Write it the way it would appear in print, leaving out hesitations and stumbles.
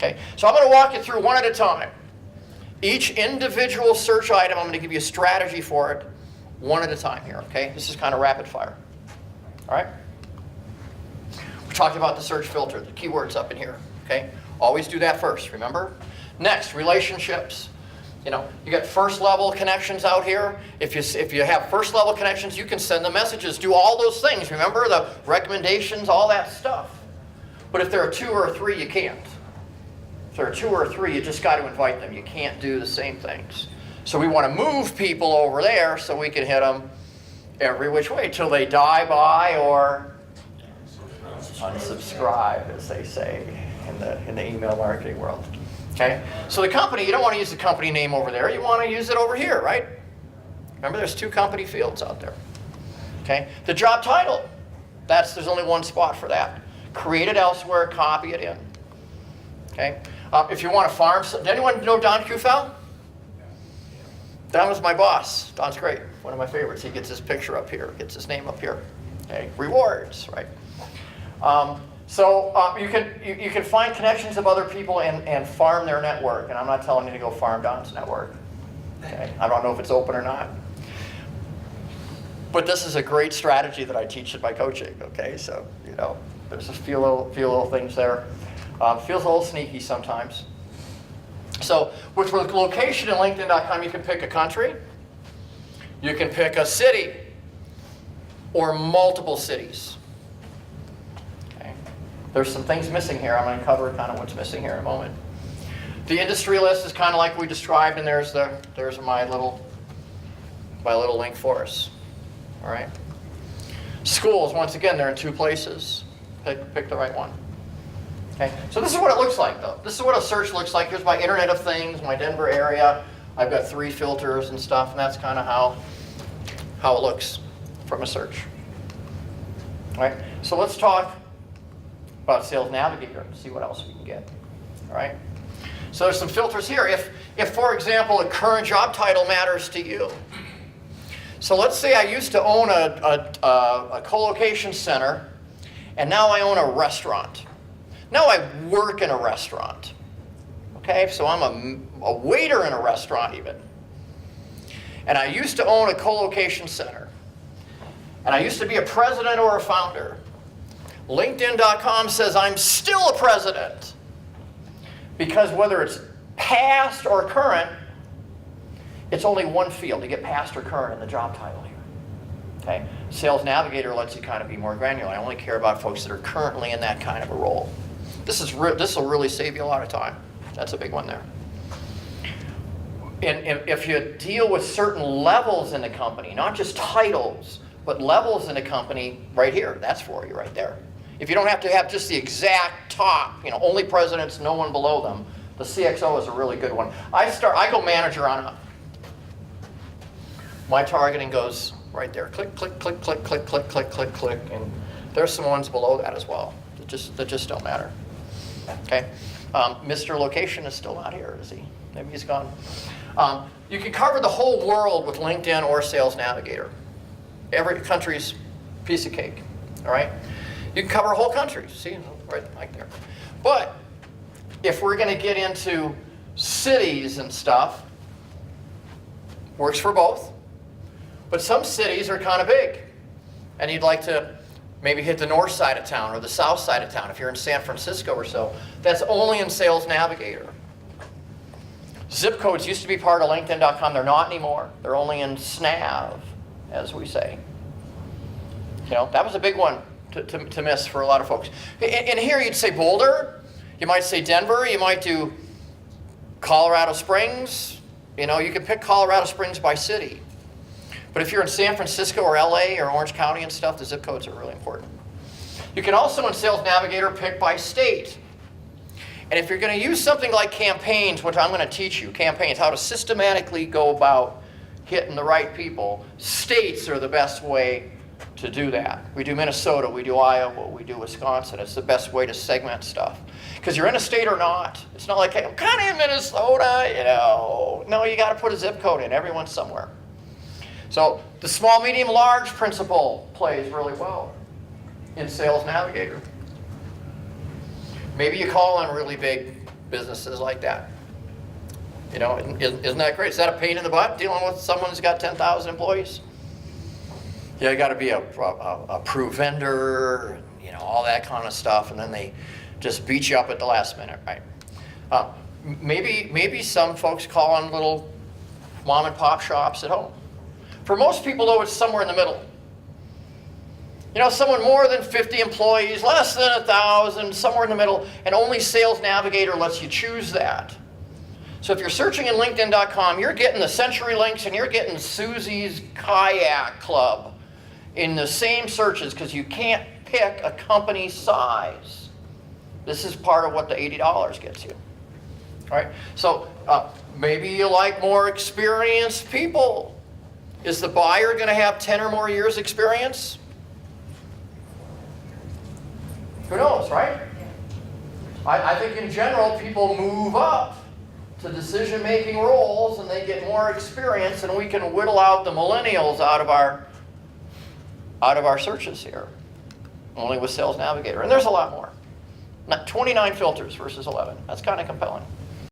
Okay, so I'm going to walk you through one at a time. Each individual search item, I'm going to give you a strategy for it one at a time here, okay? This is kind of rapid fire. All right? We talked about the search filter, the keywords up in here, okay? Always do that first, remember? Next, relationships. You know, you got first level connections out here. If you have first level connections, you can send the messages, do all those things. Remember the recommendations, all that stuff. But if there are 2 or 3, you can't. If there are 2 or 3, you just got to invite them. You can't do the same things. So we want to move people over there so we can hit them every which way till they die by or unsubscribe, as they say in the email marketing world. Okay? So the company, you don't want to use the company name over there. You want to use it over here, right? Remember, there's 2 company fields out there. Okay? The job title, there's only one spot for that. Create it elsewhere, copy it in. Okay? If you want to farm, does anyone know Don Kufel? Don was my boss. Don's great. One of my favorites. He gets his picture up here, gets his name up here. Okay? Rewards, right? You can find connections of other people and farm their network. And I'm not telling you to go farm Don's network. Okay? I don't know if it's open or not. But this is a great strategy that I teach in my coaching. Okay, so you know, there's a few little things there. Feels a little sneaky sometimes. So with location in LinkedIn.com, you can pick a country, you can pick a city, or multiple cities. Okay. There's some things missing here. I'm going to cover kind of what's missing here in a moment. The industry list is kind of like we described, and there's my little link for us. All right. Schools, once again, they're in 2 places. Pick the right one. Okay, so this is what it looks like, though. This is what a search looks like. Here's my Internet of Things, my Denver area. I've got 3 filters and stuff, and that's kind of how it looks from a search. All right, so let's talk about Sales Navigator and see what else we can get. All right, so there's some filters here. If for example, a current job title matters to you. So let's say I used to own a co-location center, and now I own a restaurant. Now I work in a restaurant. Okay, so I'm a waiter in a restaurant even. And I used to own a co-location center. And I used to be a president or a founder. LinkedIn.com says I'm still a president. Because whether it's past or current, it's only one field. You get past or current in the job title here. Okay? Sales Navigator lets you kind of be more granular. I only care about folks that are currently in that kind of a role. This will really save you a lot of time. That's a big one there. And if you deal with certain levels in the company, not just titles, but levels in the company, right here, that's for you right there. If you don't have to have just the exact top, only presidents, no one below them, the CXO is a really good one. I go manager on up. My targeting goes right there. Click, click, click, click, click, click, click, click, click, and there's some ones below that as well that just don't matter. Okay, Mr. Location is still not here, is he? Maybe he's gone. You can cover the whole world with LinkedIn or Sales Navigator. Every country's piece of cake. All right, you can cover a whole country. See, right like there. But if we're going to get into cities and stuff, works for both. But some cities are kind of big, and you'd like to maybe hit the north side of town or the south side of town if you're in San Francisco or so. That's only in Sales Navigator. Zip codes used to be part of LinkedIn.com. They're not anymore. They're only in SNAV, as we say. That was a big one to miss for a lot of folks. And here you'd say Boulder. You might say Denver. You might do Colorado Springs. You can pick Colorado Springs by city. But if you're in San Francisco or LA or Orange County and stuff, the zip codes are really important. You can also, in Sales Navigator, pick by state. And if you're going to use something like campaigns, which I'm going to teach you, campaigns, how to systematically go about hitting the right people, states are the best way to do that. We do Minnesota, we do Iowa, we do Wisconsin. It's the best way to segment stuff. Because you're in a state or not. It's not like, hey, I'm kind of in Minnesota, No, you got to put a zip code in. Everyone's somewhere. So the small, medium, large principle plays really well in Sales Navigator. Maybe you call on really big businesses like that. You know, isn't that great? Is that a pain in the butt, dealing with someone who's got 10,000 employees? Yeah, you got to be a approved vendor, you know, all that kind of stuff, and then they just beat you up at the last minute, right? Maybe some folks call on little mom and pop shops at home. For most people, though, it's somewhere in the middle. You know, someone more than 50 employees, less than 1,000, somewhere in the middle, and only Sales Navigator lets you choose that. So if you're searching in LinkedIn.com, you're getting the CenturyLinks and you're getting Susie's Kayak Club in the same searches because you can't pick a company size. This is part of what the $80 gets you. All right? So maybe you like more experienced people. Is the buyer going to have 10 or more years experience? Who knows, right? I think in general people move up to decision-making roles and they get more experience, and we can whittle out the millennials out of our searches here, only with Sales Navigator. And there's a lot more. 29 filters versus 11. That's kind of compelling.